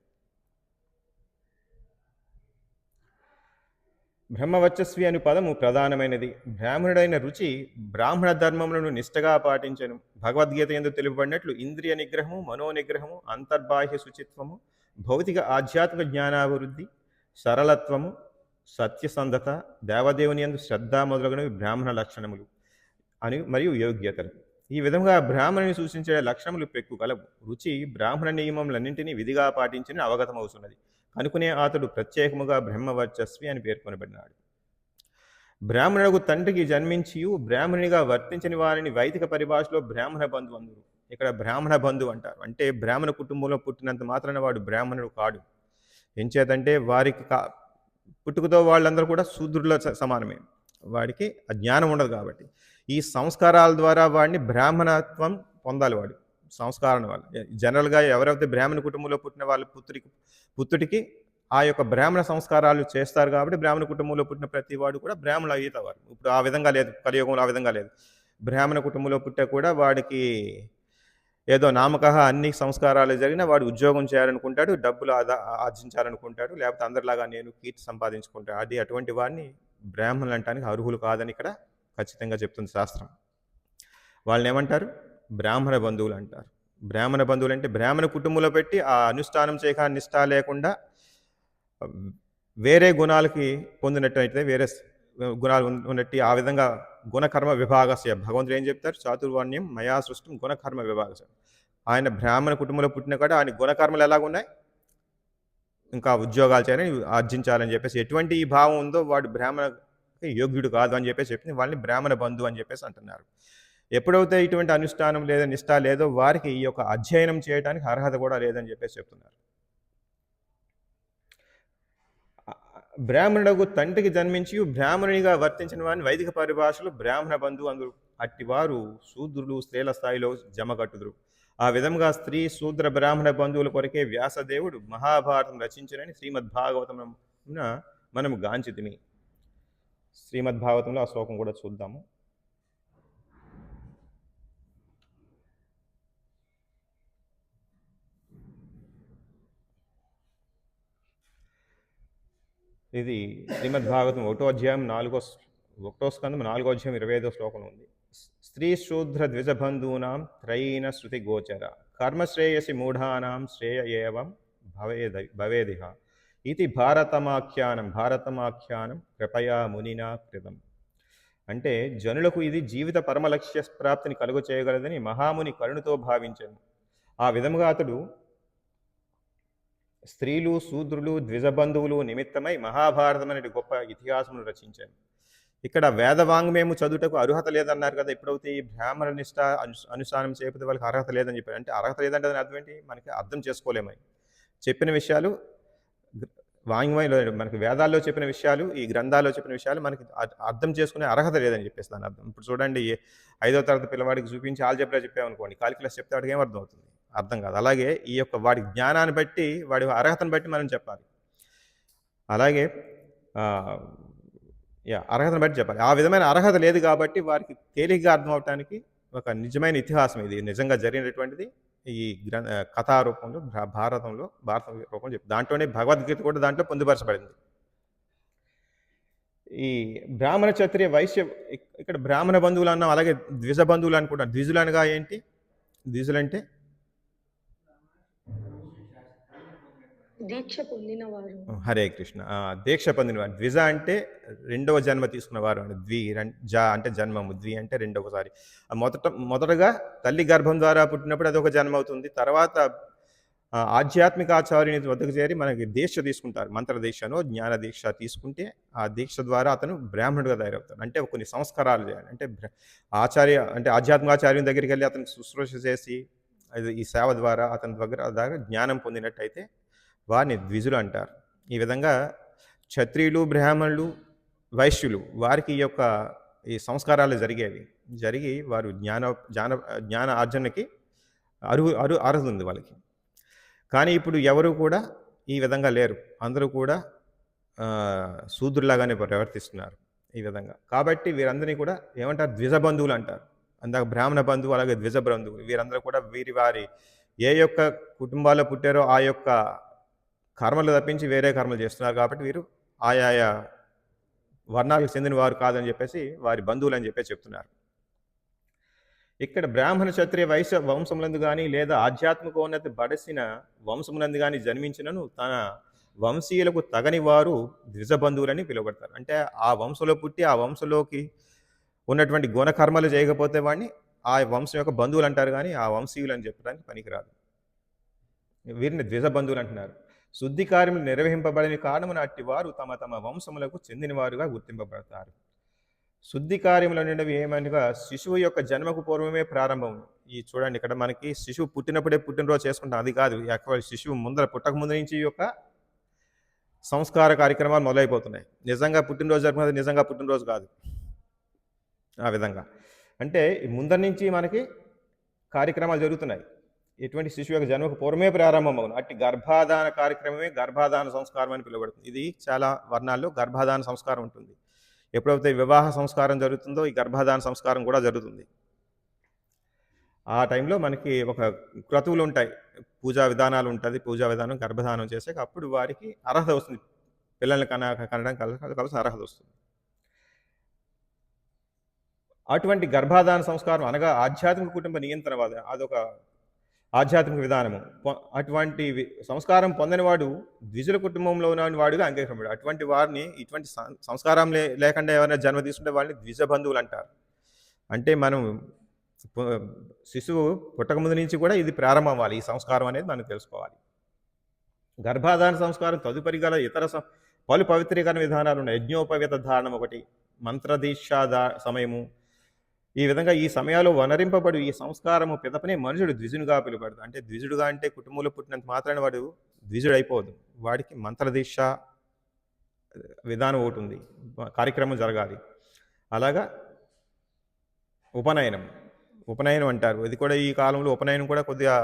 బ్రహ్మవర్చస్వి అను పదము ప్రధానమైనది. బ్రాహ్మణుడైన రుచి బ్రాహ్మణ ధర్మములను నిష్ఠగా పాటించను. భగవద్గీత యందు తెలుపబడినట్లు ఇంద్రియ నిగ్రహము, మనోనిగ్రహము, అంతర్బాహ్య శుచిత్వము, భౌతిక ఆధ్యాత్మిక జ్ఞానాభివృద్ధి, సరళత్వము, సత్యసంధత, దేవదేవుని యందు శ్రద్ధ మొదలగునవి బ్రాహ్మణ లక్షణములు అని మరియు యోగ్యతలు. ఈ విధంగా బ్రాహ్మణుని సూచించే లక్షణములు పెక్కు కలవు. రుచి బ్రాహ్మణ నియమములన్నింటినీ విధిగా పాటించిన అవగతమవుతున్నది కనుకునే అతడు ప్రత్యేకముగా బ్రహ్మవర్చస్వి అని పేర్కొనబడినాడు. బ్రాహ్మణులకు తండ్రికి జన్మించియు బ్రాహ్మణునిగా వర్తించని వారిని వైదిక పరిభాషలో బ్రాహ్మణ బంధు అందురు. ఇక్కడ బ్రాహ్మణ బంధు అంటారు. అంటే బ్రాహ్మణ కుటుంబంలో పుట్టినంత మాత్రాన వాడు బ్రాహ్మణుడు కాడు. ఎంచేతంటే వారికి పుట్టుకతో వాళ్ళందరూ కూడా శూద్రుల సమానమే. వాడికి అజ్ఞానం ఉండదు కాబట్టి ఈ సంస్కారాల ద్వారా వాడిని బ్రాహ్మణత్వం పొందాలి. వాడు సంస్కారం వల్ల జనరల్గా ఎవరైతే బ్రాహ్మణ కుటుంబంలో పుట్టిన వాళ్ళ పుత్రుడికి ఆ యొక్క బ్రాహ్మణ సంస్కారాలు చేస్తారు కాబట్టి బ్రాహ్మణ కుటుంబంలో పుట్టిన ప్రతి వాడు కూడా బ్రాహ్మణులు అవుతారు. ఇప్పుడు ఆ విధంగా లేదు, కలియుగంలో ఆ విధంగా లేదు. బ్రాహ్మణ కుటుంబంలో పుట్టే కూడా వాడికి ఏదో నామక అన్ని సంస్కారాలు జరిగినా వాడు ఉద్యోగం చేయాలనుకుంటాడు, డబ్బులు ఆర్జించాలనుకుంటాడు, లేకపోతే అందరిలాగా నేను కీర్తి సంపాదించుకుంటాడు. అటువంటి వాడిని బ్రాహ్మణులు అంటానికి అర్హులు కాదని ఇక్కడ ఖచ్చితంగా చెప్తుంది శాస్త్రం. వాళ్ళని ఏమంటారు? బ్రాహ్మణ బంధువులు అంటారు. బ్రాహ్మణ బంధువులు అంటే బ్రాహ్మణ కుటుంబంలో పెట్టి ఆ అనుష్ఠానం చేయక నిష్ఠ లేకుండా వేరే గుణాలకి పొందినట్టయితే, వేరే గుణాలు ఉన్నట్టు ఆ విధంగా గుణకర్మ విభాగస్య. భగవంతుడు ఏం చెప్తారు? చాతుర్వర్ణ్యం మయా సృష్టం గుణకర్మ విభాగస్య. ఆయన బ్రాహ్మణ కుటుంబంలో పుట్టిన కూడా ఆయన గుణకర్మలు ఎలాగున్నాయి? ఇంకా ఉద్యోగాలు చేయాలని, ఆర్జించాలని చెప్పేసి ఎటువంటి ఈ భావం ఉందో వాడు బ్రాహ్మణ యోగ్యుడు కాదు అని చెప్పేసి చెప్పింది. వాళ్ళని బ్రాహ్మణ బంధు అని చెప్పేసి అంటున్నారు. ఎప్పుడైతే ఇటువంటి అనుష్ఠానం లేదా నిష్ఠ లేదో వారికి ఈ యొక్క అధ్యయనం చేయడానికి అర్హత కూడా లేదని చెప్పేసి చెప్తున్నారు. బ్రాహ్మణుడకు తండ్రికి జన్మించి బ్రాహ్మణునిగా వర్తించిన వారిని వైదిక పరిభాషలో బ్రాహ్మణ బంధువు అందురు. అట్టివారు శూద్రులు స్త్రీల స్థాయిలో జమకట్టుదురు. ఆ విధంగా స్త్రీ శూద్ర బ్రాహ్మణ బంధువుల కొరకే వ్యాసదేవుడు మహాభారతం రచించినని శ్రీమద్భాగవతమున మనము గాంచితిమి. శ్రీమద్భాగవతంలో ఆ శ్లోకం కూడా చూద్దాము. ఇది శ్రీమద్భాగవతం 1వ అధ్యాయం 1వ స్కందం 4వ అధ్యాయం 25వ శ్లోకంలో ఉంది. స్త్రీ శూద్ర ద్విజబంధూనాం త్రయీన శృతి గోచర కర్మశ్రేయసి మూఢానాం శ్రేయ ఏవం భవేదిహ ఇది భారతమాఖ్యానం కృపయా మునినా కృతం. అంటే జనులకు ఇది జీవిత పరమలక్ష్య ప్రాప్తిని కలుగ చేయగలదని మహాముని కరుణతో భావించాను. ఆ విధముగా అతడు స్త్రీలు శూద్రులు ద్విజబంధువులు నిమిత్తమై మహాభారతం అనే గొప్ప ఇతిహాసమును రచించాను. ఇక్కడ వేదవాంగ్మేము చదువుటకు అర్హత లేదన్నారు కదా. ఎప్పుడైతే ఈ బ్రాహ్మణ నిష్ఠ అనుష్ఠానం చేయకపోతే వాళ్ళకి అర్హత లేదని చెప్పారు. అంటే అర్హత లేదంటే దాని అర్థం ఏంటి? మనకి అర్థం చేసుకోలేమని చెప్పిన విషయాలు వాంగ్మయంలో మనకి వేదాల్లో చెప్పిన విషయాలు, ఈ గ్రంథాల్లో చెప్పిన విషయాలు మనకి అర్థం చేసుకునే అర్హత లేదని చెప్పేసి దాని అర్థం. ఇప్పుడు చూడండి, 5వ తరగతి పిల్లవాడికి చూపించి ఆల్జబ్రా చెప్పామనుకోండి, కాలిక్యులస్ చెప్తే వాడికి ఏం అర్థం అవుతుంది? అర్థం కాదు. అలాగే ఈ యొక్క వాడి జ్ఞానాన్ని బట్టి, వాడి అర్హతను బట్టి మనం చెప్పాలి. అలాగే అర్హతను బట్టి చెప్పాలి. ఆ విధమైన అర్హత లేదు కాబట్టి వారికి తేలిగ్గా అర్థం అవటానికి ఒక నిజమైన ఇతిహాసం, ఇది నిజంగా జరిగినటువంటిది ఈ కథా రూపంలో భారతం రూపంలో చెప్పి దాంట్లోనే భగవద్గీత కూడా దాంట్లో పొందుపరచబడింది. ఈ బ్రాహ్మణ క్షత్రియ వైశ్య, ఇక్కడ బ్రాహ్మణ బంధువులు అన్నాం, అలాగే ద్విజ బంధువులు అనుకుంటాం. ద్విజులు అనగా ఏంటి? ద్విజులంటే దీక్ష పొందినవారు. హరే కృష్ణ. దీక్ష పొందినవారు. ద్విజ అంటే రెండవ జన్మ తీసుకున్నవారు. జ అంటే జన్మము, ద్వి అంటే రెండవసారి. మొదటగా తల్లి గర్భం ద్వారా పుట్టినప్పుడు అదొక జన్మ అవుతుంది. తర్వాత ఆధ్యాత్మిక ఆచార్యుని వద్దకు చేరి మనకి దీక్ష తీసుకుంటారు. మంత్ర దీక్షను జ్ఞాన దీక్ష తీసుకుంటే ఆ దీక్ష ద్వారా అతను బ్రాహ్మణుడిగా తయారవుతాడు. అంటే కొన్ని సంస్కారాలు చేయాలి. అంటే ఆధ్యాత్మికాచార్యుని దగ్గరికి వెళ్ళి అతను శుశ్రూష చేసి ఈ సేవ ద్వారా అతని దగ్గర జ్ఞానం పొందినట్టయితే వారిని ద్విజులు అంటారు. ఈ విధంగా క్షత్రియులు, బ్రాహ్మణులు, వైశ్యులు వారికి ఈ సంస్కారాలు జరిగి వారు జ్ఞాన ఆర్జనకి అర్హత ఉంది వాళ్ళకి. కానీ ఇప్పుడు ఎవరు కూడా ఈ విధంగా లేరు. అందరూ కూడా శూద్రులాగానే ప్రవర్తిస్తున్నారు ఈ విధంగా. కాబట్టి వీరందరినీ కూడా ఏమంటారు? ద్విజ బంధువులు అంటారు. అందాక బ్రాహ్మణ బంధువు, అలాగే ద్విజ బంధువులు, వీరందరూ కూడా వారి ఏ యొక్క కుటుంబాల్లో పుట్టారో ఆ యొక్క కర్మలు తప్పించి వేరే కర్మలు చేస్తున్నారు. కాబట్టి వీరు ఆయా వర్ణాలకు చెందిన వారు కాదని చెప్పేసి వారి బంధువులు అని చెప్పేసి చెప్తున్నారు. ఇక్కడ బ్రాహ్మణ క్షత్రియ వైశ్య వంశములందు కానీ లేదా ఆధ్యాత్మికోన్నతి బడసిన వంశములందు కానీ జన్మించినను తన వంశీయులకు తగని వారు ద్విజ బంధువులని పిలువబడతారు. అంటే ఆ వంశంలో పుట్టి ఆ వంశంలోకి ఉన్నటువంటి గుణకర్మలు చేయకపోతే వాడిని ఆ వంశం యొక్క బంధువులు అంటారు, కానీ ఆ వంశీయులు అని చెప్పడానికి పనికిరాదు. వీరిని ద్విజ బంధువులు అంటున్నారు. శుద్ధి కార్యములు నిర్వహింపబడిన కారణమున అట్టి వారు తమ తమ వంశములకు చెందినవారుగా గుర్తింపబడతారు. శుద్ధి కార్యములు అనేవి ఏమనగా శిశువు యొక్క జన్మకు పూర్వమే ప్రారంభం. ఈ చూడండి, ఇక్కడ మనకి శిశువు పుట్టినప్పుడే పుట్టినరోజు చేసుకుంటాం, అది కాదు. శిశువు పుట్టక ముందు నుంచి ఈ యొక్క సంస్కార కార్యక్రమాలు మొదలైపోతున్నాయి. నిజంగా పుట్టినరోజు జరుపుకున్నది నిజంగా పుట్టినరోజు కాదు. ఆ విధంగా అంటే ముందర నుంచి మనకి కార్యక్రమాలు జరుగుతున్నాయి. ఎటువంటి శిశువు యొక్క జన్మకు పూర్వమే ప్రారంభమవును. అట్టి గర్భాధాన కార్యక్రమమే గర్భాధాన సంస్కారం అని పిలువబడుతుంది. ఇది చాలా వర్ణాల్లో గర్భాధాన సంస్కారం ఉంటుంది. ఎప్పుడైతే వివాహ సంస్కారం జరుగుతుందో ఈ గర్భాధాన సంస్కారం కూడా జరుగుతుంది. ఆ టైంలో మనకి ఒక క్రతువులు ఉంటాయి, పూజా విధానాలు ఉంటుంది. పూజా విధానం గర్భధానం చేసాక అప్పుడు వారికి అర్హత వస్తుంది. పిల్లల్ని కనడం కలిసి అర్హత వస్తుంది. అటువంటి గర్భాధాన సంస్కారం అనగా ఆధ్యాత్మిక కుటుంబ నియంత్రణవాద, అదొక ఆధ్యాత్మిక విధానము. అటువంటి సంస్కారం పొందినవాడు ద్విజుల కుటుంబంలో ఉన్న వాడుగా అంగీకరించబడు. అటువంటి వారిని ఇటువంటి సంస్కారం లేకుండా ఎవరైనా జన్మ తీసుకుంటే వాళ్ళని ద్విజ బంధువులు అంటారు. అంటే మనం శిశువు పుట్టక ముందు నుంచి కూడా ఇది ప్రారంభం అవ్వాలి. ఈ సంస్కారం అనేది మనం తెలుసుకోవాలి. గర్భాధాన సంస్కారం తదుపరి గల ఇతర పలు పవిత్రీకరణ విధానాలు ఉన్నాయి. యజ్ఞోపవేత ధారణం ఒకటి, మంత్రదీక్షా సమయము, ఈ విధంగా ఈ సమయాల్లో వనరింపబడు ఈ సంస్కారము పిదపనే మనుషుడు ద్విజునిగా పిలువబడదు. అంటే ద్విజుడుగా అంటే కుటుంబంలో పుట్టినంత మాత్రాన వాడు ద్విజుడైపోదు. వాడికి మంత్రదీక్ష విధానం ఒకటుంది. కార్యక్రమం జరగాలి. అలాగా ఉపనయనం. ఉపనయనం అంటారు. ఇది కూడా ఈ కాలంలో ఉపనయనం కూడా కొద్దిగా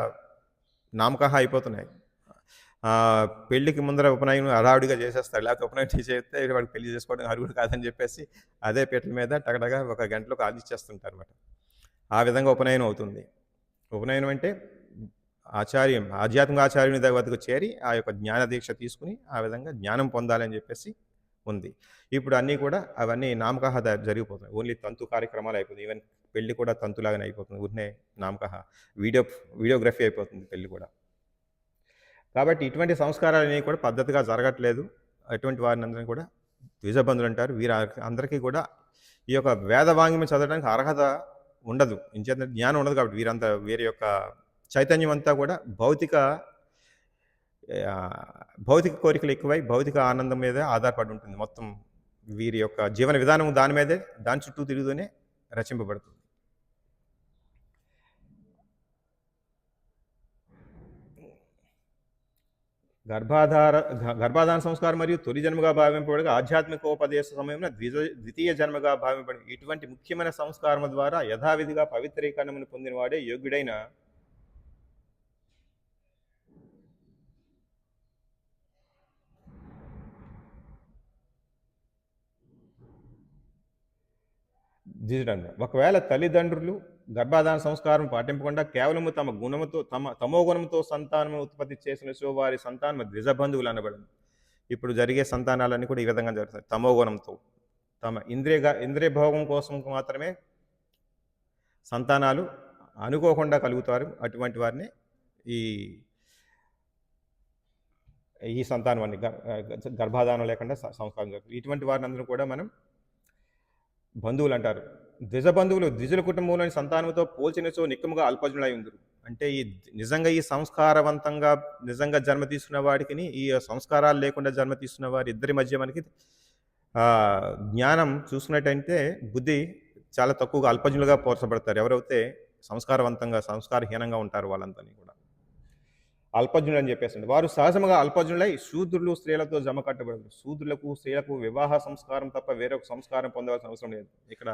నామకాహ అయిపోతున్నాయి. పెళ్ళికి ముందర ఉపనయనం హడావుడిగా చేసేస్తాడు. లేకపోతే ఉపనయనం చేసేస్తే వాడికి పెళ్లి చేసుకోవడం అర్హుడు కాదని చెప్పేసి అదే పీటల మీద టగటగా ఒక గంటలో కాల్చేస్తుంటారు అనమాట. ఆ విధంగా ఉపనయనం అవుతుంది. ఉపనయనం అంటే ఆధ్యాత్మిక ఆచార్యుని వద్దకు చేరి ఆ యొక్క జ్ఞాన దీక్ష తీసుకుని ఆ విధంగా జ్ఞానం పొందాలని చెప్పేసి ఉంది. ఇప్పుడు అన్నీ కూడా అవన్నీ నామకాహ జరిగిపోతున్నాయి. ఓన్లీ తంతు కార్యక్రమాలు అయిపోతుంది. ఈవెన్ పెళ్లి కూడా తంతులాగానే అయిపోతుంది. ఊరినే నామకాహ వీడియోగ్రఫీ అయిపోతుంది పెళ్లి కూడా. కాబట్టి ఇటువంటి సంస్కారాలు అనేవి కూడా పద్ధతిగా జరగట్లేదు. అటువంటి వారిని అందరినీ కూడా ద్విజబంధులు అంటారు. అందరికీ కూడా ఈ యొక్క వేదవాంగ్యం చదవడానికి అర్హత ఉండదు. ఇంచేత జ్ఞానం ఉండదు. కాబట్టి వీరి యొక్క చైతన్యం అంతా కూడా భౌతిక కోరికలు ఎక్కువై భౌతిక ఆనందం మీదే ఆధారపడి ఉంటుంది. మొత్తం వీరి యొక్క జీవన విధానం దాని చుట్టూ తిరుగుతూనే రచింపబడుతుంది. గర్భాధాన సంస్కారం మరియు తొలి జన్మగా భావింపబడగా ఆధ్యాత్మికోపదేశ సమయంలో ద్వితీయ జన్మగా భావింపబడి ఇటువంటి ముఖ్యమైన సంస్కారం ద్వారా యథావిధిగా పవిత్రీకరణను పొందినవాడే యోగ్యుడైన ద్విజుడన్న. ఒకవేళ తల్లిదండ్రులు గర్భాధాన సంస్కారం పాటింపకుండా కేవలము తమో గుణంతో సంతానము ఉత్పత్తి చేసిన వారి సంతానం ద్విజబంధువులు అనబడింది. ఇప్పుడు జరిగే సంతానాలన్నీ కూడా ఈ విధంగా జరుగుతాయి. తమో గుణంతో తమ ఇంద్రియ భోగం కోసం మాత్రమే సంతానాలు అనుకోకుండా కలుగుతారు. అటువంటి వారిని ఈ సంతానం అన్ని గర్భాధానం లేకుండా సంస్కారం జరుగుతుంది. ఇటువంటి వారిని అందరూ కూడా మనం బంధువులు అంటారు. ద్విజుల కుటుంబంలోని సంతానంతో పోల్చినచో నిక్కముగా అల్పజులై ఉందరు. అంటే నిజంగా ఈ సంస్కారవంతంగా నిజంగా జన్మ తీసుకున్న వాడికి ఈ సంస్కారాలు లేకుండా జన్మ తీసుకున్న వారి ఇద్దరి మధ్య మనకి జ్ఞానం చూసుకున్నట్టయితే బుద్ధి చాలా తక్కువగా అల్పజులుగా పోల్చబడతారు. ఎవరైతే సంస్కారవంతంగా సంస్కారహీనంగా ఉంటారు వాళ్ళంతా కూడా అల్పజనులు అని చెప్పేసి వారు సహజముగా అల్పజనులై శూద్రులు స్త్రీలతో జమ కట్టబడదు. శూద్రులకు స్త్రీలకు వివాహ సంస్కారం తప్ప వేరొక సంస్కారం పొందవలసిన అవసరం లేదు. ఇక్కడ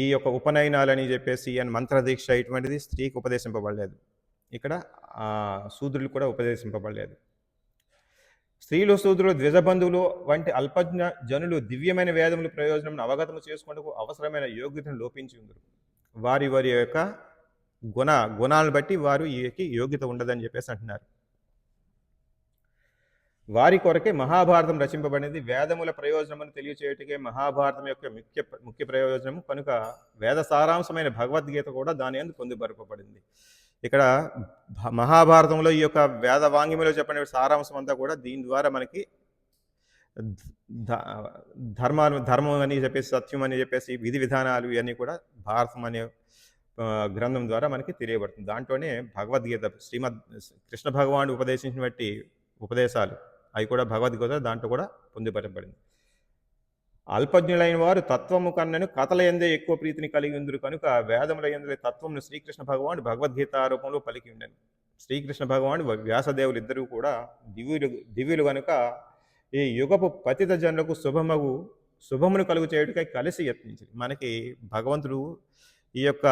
ఈ యొక్క ఉపనయనాలని చెప్పేసి మంత్రదీక్ష ఇటువంటిది స్త్రీకి ఉపదేశింపబడలేదు. ఇక్కడ శూద్రులు కూడా ఉపదేశింపబడలేదు. స్త్రీలు శూద్రులు ద్విజబంధువులు వంటి అల్పజ్ఞ జనులు దివ్యమైన వేదముల ప్రయోజనం అవగతము చేసుకుంటూ అవసరమైన యోగ్యతను లోపించి ఉందరు. వారి యొక్క గుణాలను బట్టి వారు ఈ యోగ్యత ఉండదని చెప్పేసి అంటున్నారు. వారి కొరకే మహాభారతం రచింపబడినది. వేదముల ప్రయోజనమును తెలియచేయటకే మహాభారతం యొక్క ముఖ్య ప్రయోజనము కనుక వేద సారాంశమైన భగవద్గీత కూడా దాని యందు పొందుపరపబడింది. ఇక్కడ మహాభారతంలో ఈ యొక్క వేద వాంగ్యములో చెప్పిన సారాంశం అంతా కూడా దీని ద్వారా మనకి ధర్మం అని చెప్పేసి సత్యం అని చెప్పేసి విధి విధానాలు ఇవన్నీ కూడా భారతం అనే గ్రంథం ద్వారా మనకి తెలియబడుతుంది. దాంట్లోనే భగవద్గీత కృష్ణ భగవానుడు ఉపదేశించిన బట్టి ఉపదేశాలు అవి కూడా భగవద్గీత దాంట్లో కూడా పొందుపరచబడింది. అల్పజ్ఞులైన వారు తత్వము కన్నను కథల ఎందే ఎక్కువ ప్రీతిని కలిగి ఉందరు కనుక వేదముల ఎందు తత్వమును శ్రీకృష్ణ భగవానుడు భగవద్గీత రూపంలో పలికి ఉండను. శ్రీకృష్ణ భగవానుడు వ్యాసదేవులు ఇద్దరు కూడా దివ్యులు కనుక ఈ యుగపు పతిత జనులకు శుభమును కలుగు చేయుటకై కలిసి యత్నించింది. మనకి భగవంతుడు ఈ యొక్క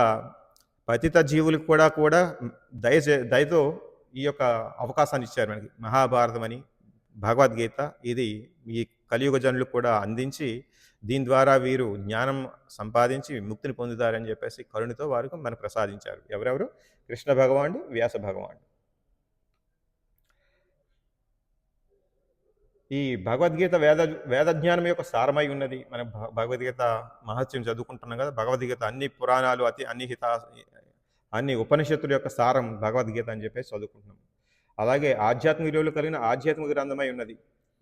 పతిత జీవులకు కూడా దయతో ఈ యొక్క అవకాశాన్ని ఇచ్చారు మనకి. మహాభారతం అని భగవద్గీత ఇది ఈ కలియుగ జనులకు కూడా అందించి దీని ద్వారా వీరు జ్ఞానం సంపాదించి ముక్తిని పొందుతారని చెప్పేసి కరుణతో వారికి మనకు ప్రసాదించారు. ఎవరెవరు? కృష్ణ భగవానుడు, వ్యాస భగవానుడు. ఈ భగవద్గీత వేద జ్ఞానం యొక్క సారమై ఉన్నది. మనం భగవద్గీత మహత్యం చదువుకుంటున్నాం కదా. భగవద్గీత అన్ని పురాణాలు అన్ని ఉపనిషత్తుల యొక్క సారం భగవద్గీత అని చెప్పేసి చదువుకుంటున్నాం. అలాగే ఆధ్యాత్మిక విలువలు కలిగిన ఆధ్యాత్మిక గ్రంథమై ఉన్నది.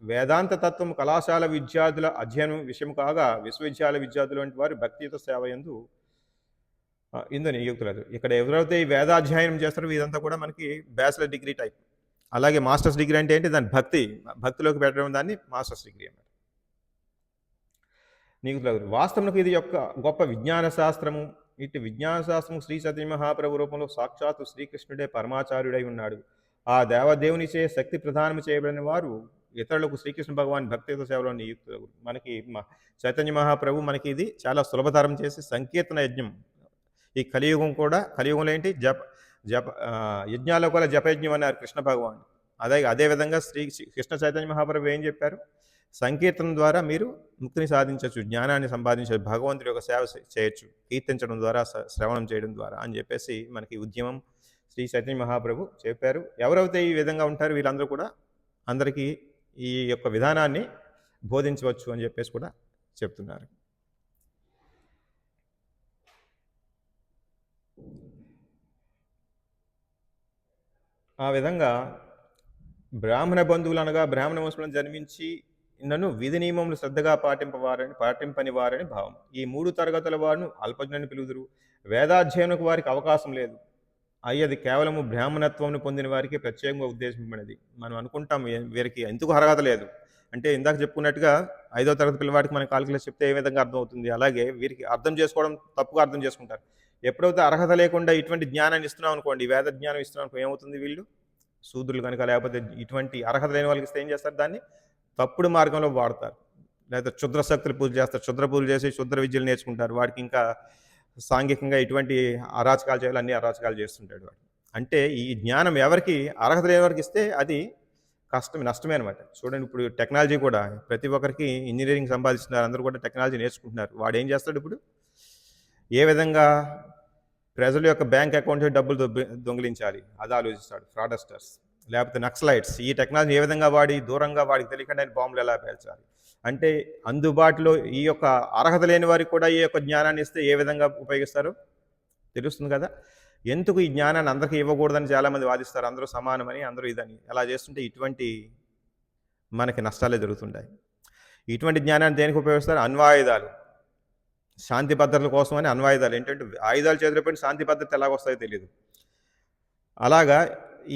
వేదాంత తత్వం కళాశాల విద్యార్థుల అధ్యయనం విషయం కాగా విశ్వవిద్యాలయ విద్యార్థులు వంటి వారు భక్తియుత సేవ యందు నియుక్తులు. ఇక్కడ ఎవరైతే ఈ వేదాధ్యయనం చేస్తారో ఇదంతా కూడా మనకి బ్యాచిలర్ డిగ్రీ టైప్. అలాగే మాస్టర్స్ డిగ్రీ అంటే ఏంటి? దాని భక్తిలోకి పెట్టడం దాన్ని మాస్టర్స్ డిగ్రీ అన్నమాట. నీకు వాస్తవమునకు ఇది యొక్క గొప్ప విజ్ఞాన శాస్త్రము. ఇటు విజ్ఞాన శాస్త్రము శ్రీ చైతన్య మహాప్రభు రూపంలో సాక్షాత్తు శ్రీకృష్ణుడే పరమాచార్యుడై ఉన్నాడు. ఆ దేవదేవునిచే శక్తి ప్రదానము చేయబడిన వారు ఇతరులకు శ్రీకృష్ణ భగవాన్ భక్తియుత సేవలో నియుక్తులు. మనకి చైతన్య మహాప్రభు మనకి ఇది చాలా సులభతరం చేసి సంకీర్తన యజ్ఞం. ఈ కలియుగం కూడా కలియుగంలో ఏంటి యజ్ఞాల్లో కూడా జపయజ్ఞం అన్నారు కృష్ణ భగవాన్. అదేవిధంగా కృష్ణ చైతన్య మహాప్రభు ఏం చెప్పారు? సంకీర్తన ద్వారా మీరు ముక్తిని సాధించవచ్చు, జ్ఞానాన్ని సంపాదించవచ్చు, భగవంతుడి యొక్క సేవ చేయొచ్చు, కీర్తించడం ద్వారా, శ్రవణం చేయడం ద్వారా అని చెప్పేసి మనకి ఉద్యమం శ్రీ చైతన్య మహాప్రభు చెప్పారు. ఎవరైతే ఈ విధంగా ఉంటారో వీళ్ళందరూ కూడా అందరికీ ఈ యొక్క విధానాన్ని బోధించవచ్చు అని చెప్పేసి కూడా చెప్తున్నారు. ఆ విధంగా బ్రాహ్మణ బంధువులు అనగా బ్రాహ్మణ వంశంలో జన్మించి నన్ను విధి నియమములు శ్రద్ధగా పాటింపని వారని భావం. ఈ 3 తరగతుల వారిని అల్పజ్ఞులని పిలుదురు. వేదాధ్యయనకు వారికి అవకాశం లేదు. అయ్యది కేవలము బ్రాహ్మణత్వంను పొందిన వారికి ప్రత్యేకంగా ఉద్దేశింపబడినది. మనం అనుకుంటాం వీరికి ఎందుకు అర్హత లేదు అంటే, ఇందాక చెప్పుకున్నట్టుగా 5వ తరగతి పిల్లవాడికి మన కాలిక్యులస్ చెప్తే ఏ విధంగా అర్థం అవుతుంది, అలాగే వీరికి అర్థం చేసుకోవడం తప్పుగా అర్థం చేసుకుంటారు. ఎప్పుడైతే అర్హత లేకుండా ఇటువంటి జ్ఞానాన్ని ఇస్తున్నాం అనుకోండి, వేద జ్ఞానం ఇస్తున్నాం అనుకో, ఏమవుతుంది, వీళ్ళు శూద్రులు కనుక లేకపోతే ఇటువంటి అర్హత లేని వాళ్ళకి ఇస్తే ఏం చేస్తారు, దాన్ని తప్పుడు మార్గంలో వాడతారు. లేదా క్షుద్ర శక్తులు పూజ చేస్తారు, క్షుద్ర పూజలు చేసి క్షుద్ర విద్యలు నేర్చుకుంటారు. వాడికి ఇంకా సాంఘికంగా ఇటువంటి అరాచకాలు చేయాలి, అన్ని అరాచకాలు చేస్తుంటాడు వాడు. అంటే ఈ జ్ఞానం ఎవరికి అర్హత లేని వారికి ఇస్తే అది నష్టమే అనమాట. చూడండి, ఇప్పుడు టెక్నాలజీ కూడా ప్రతి ఒక్కరికి ఇంజనీరింగ్ సంపాదిస్తున్నారు, అందరూ కూడా టెక్నాలజీ నేర్చుకుంటున్నారు. వాడు ఏం చేస్తాడు ఇప్పుడు, ఏ విధంగా ప్రజల యొక్క బ్యాంక్ అకౌంట్ డబ్బులు దొంగిలించాలి అది ఆలోచిస్తాడు. ఫ్రాడస్టర్స్ లేకపోతే నక్సలైట్స్ ఈ టెక్నాలజీ ఏ విధంగా వాడి దూరంగా వాడికి తెలియకుండా బాంబులు ఎలా పేల్చాలి అంటే, అందుబాటులో ఈ యొక్క అర్హత లేని వారికి కూడా ఈ యొక్క జ్ఞానాన్ని ఇస్తే ఏ విధంగా ఉపయోగిస్తారో తెలుస్తుంది కదా. ఎందుకు ఈ జ్ఞానాన్ని అందరికీ ఇవ్వకూడదని చాలామంది వాదిస్తారు, అందరూ సమానమని, అందరూ ఇదని. అలా చేస్తుంటే ఇటువంటి మనకి నష్టాలే జరుగుతుంటాయి. ఇటువంటి జ్ఞానాన్ని దేనికి ఉపయోగిస్తారు, అణ్వాయుధాలు, శాంతి భద్రతల కోసం అని అణ్వాయుధాలు. ఏంటంటే ఆయుధాలు చేతిలో పెట్టి శాంతి భద్రత ఎలాగొస్తాయో తెలియదు. అలాగా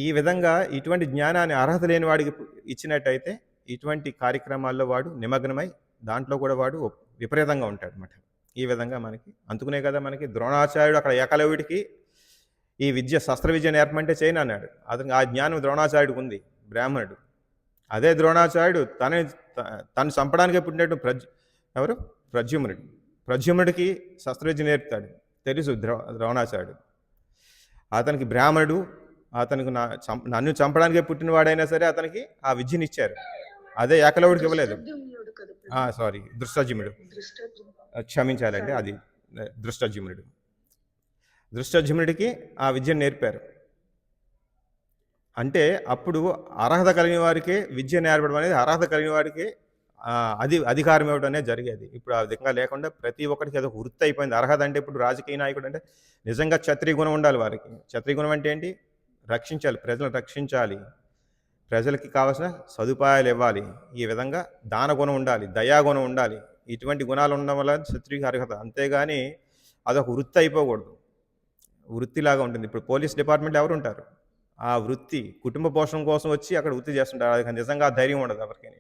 ఈ విధంగా ఇటువంటి జ్ఞానాన్ని అర్హత లేని వాడికి ఇచ్చినట్టయితే ఇటువంటి కార్యక్రమాల్లో వాడు నిమగ్నమై దాంట్లో కూడా వాడు విపరీతంగా ఉంటాడు అన్నమాట. ఈ విధంగా మనకి అందుకునే కదా మనకి ద్రోణాచార్యుడు అక్కడ ఏకలవ్యుడికి ఈ విద్య శస్త్ర విద్య నేర్పమంటే చేయను అన్నాడు. అతనికి ఆ జ్ఞానం ద్రోణాచార్యుడికి ఉంది, బ్రాహ్మణుడు. అదే ద్రోణాచార్యుడు తను చంపడానికే పుట్టినట్టు ఎవరు, ప్రద్యుమ్నుడికి శస్త్రవిద్య నేర్పుతాడు, తెలుసు ద్రోణాచార్యుడు. అతనికి బ్రాహ్మణుడు, అతనికి నన్ను చంపడానికే పుట్టినవాడైనా సరే అతనికి ఆ విద్యని ఇచ్చారు. అదే ఏకలవ్యుడికి ఇవ్వలేదు. సారీ, దృష్టజ్యుమ్నుడు, క్షమించాలండి, అది దృష్టజ్యుమ్నుడికి ఆ విద్యను నేర్పారు. అంటే అప్పుడు అర్హత కలిగిన వారికే విద్య నేర్పడం అనేది, అర్హత కలిగిన వారికి అధికారం ఇవ్వడం అనేది జరిగేది. ఇప్పుడు ఆ విధంగా లేకుండా ప్రతి ఒక్కరికి అదొక వృత్తి అయిపోయింది. అర్హత అంటే ఇప్పుడు రాజకీయ నాయకుడు అంటే నిజంగా క్షత్రియ గుణం ఉండాలి వారికి. క్షత్రియ గుణం అంటే ఏంటి, రక్షించాలి, ప్రజలను రక్షించాలి, ప్రజలకి కావాల్సిన సదుపాయాలు ఇవ్వాలి, ఈ విధంగా దాన గుణం ఉండాలి, దయాగుణం ఉండాలి. ఇటువంటి గుణాలు ఉండడం వల్ల క్షత్రియ అర్హత. అంతేగాని అదొక వృత్తి అయిపోకూడదు, వృత్తిలాగా ఉంటుంది. ఇప్పుడు పోలీస్ డిపార్ట్మెంట్లో ఎవరు ఉంటారు, ఆ వృత్తి కుటుంబ పోషణ కోసం వచ్చి అక్కడ వృత్తి చేస్తుంటారు. అది నిజంగా ధైర్యం ఉండదు ఎవరికైనా.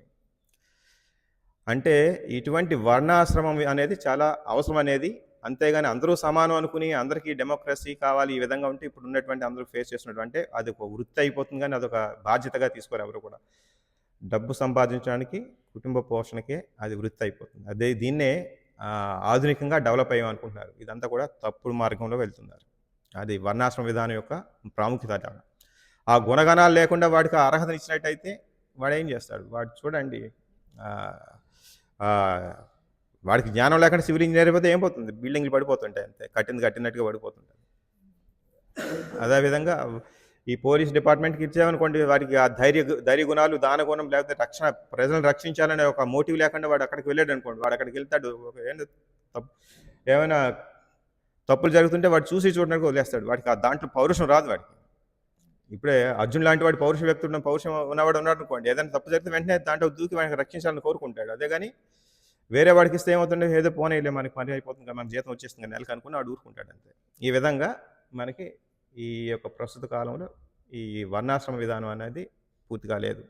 అంటే ఇటువంటి వర్ణాశ్రమం అనేది చాలా అవసరం అనేది. అంతేగాని అందరూ సమానం అనుకుని అందరికీ డెమోక్రసీ కావాలి ఈ విధంగా ఉంటే ఇప్పుడు ఉన్నటువంటి అందరూ ఫేస్ చేస్తున్నట్టు అంటే అది ఒక వృత్తి అయిపోతుంది, కానీ అదొక బాధ్యతగా తీసుకోరు ఎవరు కూడా. డబ్బు సంపాదించడానికి, కుటుంబ పోషణకే అది వృత్తి అయిపోతుంది. అదే దీన్నే ఆధునికంగా డెవలప్ అయ్యామనుకుంటున్నారు. ఇదంతా కూడా తప్పుడు మార్గంలో వెళ్తున్నారు. అది వర్ణాశ్రమ విధానం యొక్క ప్రాముఖ్యత. ఆ గుణగణాలు లేకుండా వాడికి అర్హతను ఇచ్చినట్టయితే వాడు ఏం చేస్తాడు, వాడు చూడండి, వాడికి జ్ఞానం లేకుండా సివిల్ ఇంజనీర్ అయిపోతే ఏం పోతుంది, బిల్డింగ్లు పడిపోతుంటాయి, అంతే కట్టినట్టుగా పడిపోతుంటాయి. అదేవిధంగా ఈ పోలీస్ డిపార్ట్మెంట్కి ఇచ్చామనుకోండి, వాడికి ఆ ధైర్య గుణాలు, దాన గుణం, లేకపోతే రక్షణ, ప్రజలను రక్షించాలనే ఒక మోటివ్ లేకుండా వాడు అక్కడికి వెళ్ళాడు అనుకోండి, వాడు అక్కడికి వెళ్తాడు, ఏమైనా తప్పులు జరుగుతుంటే వాడు చూసి చూడడానికి వదిలేస్తాడు. వాడికి దాంట్లో పౌరుషం రాదు వాడికి. ఇప్పుడే అర్జున్ లాంటి వాడు పౌరుష వ్యక్తి ఉన్న పౌరుషం ఉన్నవాడు ఉన్నాడు అనుకోండి, ఏదైనా తప్పు జరిగితే వెంటనే దాంట్లో దూకి వాడికి రక్షించాలని కోరుకుంటాడు. అదే కానీ వేరే వాడికి ఇస్తే ఏమవుతుండే, ఏదో పోనీలే మనకి పని అయిపోతుంది కదా, మన జీతం వచ్చేస్తుంది కదా నెలకు అనుకుని వాడు ఊరుకుంటాడు అంతే. ఈ విధంగా మనకి ఈ యొక్క ప్రస్తుత కాలంలో ఈ వర్ణాశ్రమ విధానం అనేది పూర్తిగా లేదు.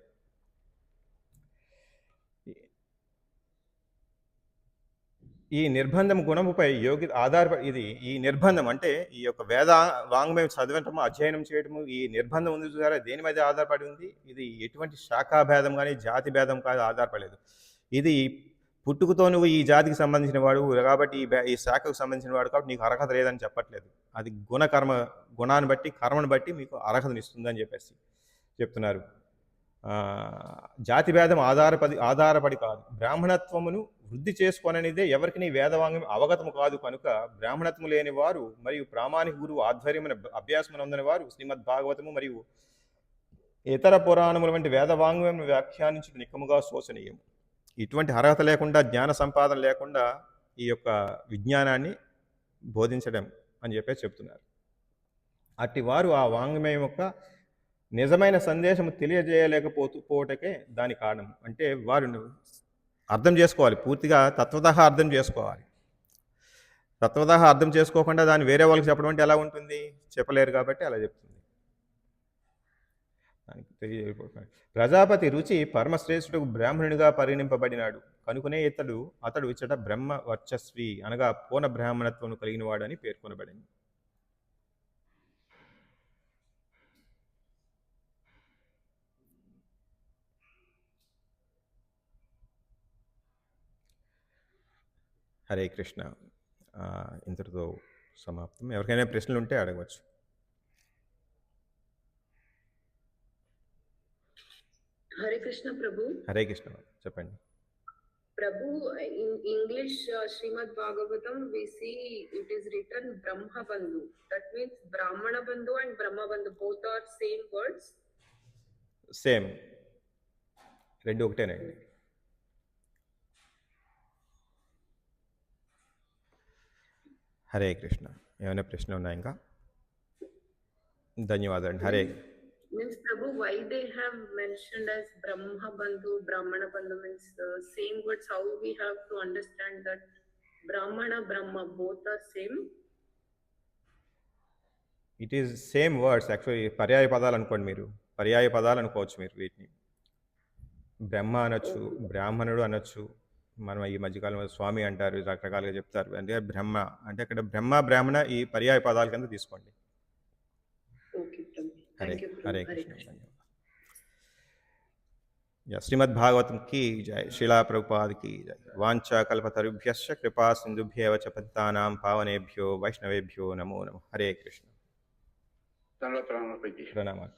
ఈ నిర్బంధం గుణముపై ఆధారపడి ఈ నిర్బంధం అంటే ఈ యొక్క వాంగ్మయం చదవటము అధ్యయనం చేయటము ఈ నిర్బంధం ఉంది చూసారా దేని మీద ఆధారపడి ఉంది ఇది ఎటువంటి శాఖా భేదం కానీ జాతి భేదం కాదు ఆధారపడలేదు ఇది పుట్టుకతో నువ్వు ఈ జాతికి సంబంధించిన వాడు కాబట్టి ఈ శాఖకు సంబంధించిన వాడు కాబట్టి నీకు అర్హత లేదని చెప్పట్లేదు అది గుణాన్ని బట్టి కర్మను బట్టి మీకు అర్హతను ఇస్తుందని చెప్పేసి చెప్తున్నారు జాతి భేదం ఆధారపడి కాదు బ్రాహ్మణత్వమును వృద్ధి చేసుకోననిదే ఎవరికి వేదవాంగం అవగతము కాదు కనుక బ్రాహ్మణత్వము లేని వారు మరియు ప్రామాణిక గురువు ఆధ్వర్యమైన అభ్యాసమును పొందని వారు శ్రీమద్ భాగవతము మరియు ఇతర పురాణముల వంటి వేదవాంగ్మయం వ్యాఖ్యానించి నిక్కముగా శోచనీయము ఇటువంటి అర్హత లేకుండా జ్ఞాన సంపాదన లేకుండా ఈ యొక్క విజ్ఞానాన్ని బోధించడం అని చెప్పేసి చెప్తున్నారు అట్టి వారు ఆ వాంగ్మయం యొక్క నిజమైన సందేశము తెలియజేయలేకపోవటకే దాని కారణం అంటే వారు అర్థం చేసుకోవాలి పూర్తిగా తత్వతః అర్థం చేసుకోవాలి తత్వతః అర్థం చేసుకోకుండా దాన్ని వేరే వాళ్ళకి చెప్పడం అంటే ఎలా ఉంటుంది చెప్పలేరు కాబట్టి అలా చెప్తుంది ప్రజాపతి రుచి పరమశ్రేష్ఠుడు బ్రాహ్మణుడిగా పరిగణింపబడినాడు కనుకనే అతడు ఇచ్చట బ్రహ్మ వర్చస్వి అనగా పూర్ణ బ్రాహ్మణత్వం కలిగిన వాడని పేర్కొనబడింది హరే కృష్ణ ఇంతటితో సమాప్తం ఎవరికైనా ప్రశ్నలు ఉంటే అడగవచ్చు హరే కృష్ణ ప్రభు. హరే కృష్ణ చెప్పండి ప్రభు. in English Srimad Bhagavatam we see it is written Brahma Bandhu. That means Brahmana Bandhu and Brahma Bandhu both are same words. Same రెండు ఒకటేనండి హరే కృష్ణ ఏమైనా ప్రశ్న ఉన్నాయి ఇంకా ధన్యవాదాలు Hare Means Prabhu, why they have mentioned as Brahma Bandhu, Brahmana Bandhu means same words. How we have to understand that Brahmana, Brahma both are same? It is same words actually పర్యాయ పదాలు అనుకోండి మీరు పర్యాయ పదాలు అనుకోవచ్చు మీరు వీటిని బ్రహ్మ అనొచ్చు బ్రాహ్మణుడు అనొచ్చు మనం ఈ మధ్యకాలంలో స్వామి అంటారు రకరకాలుగా చెప్తారు అంటే బ్రహ్మ అంటే అక్కడ బ్రహ్మ బ్రాహ్మణ ఈ పర్యాయ పదాల కింద తీసుకోండి హరే హరే కృష్ణ శ్రీమద్ భాగవతం కీ జయ శిలా ప్రభుపాద కీ జయ వాంఛా కల్పతరుభ్యశ్చ కృపా సింధుభ్యేవ చ పతితానాం పావనేభ్యో వైష్ణవేభ్యో నమో నమః హరే కృష్ణ ప్రణామాలు. ప్రణామాలు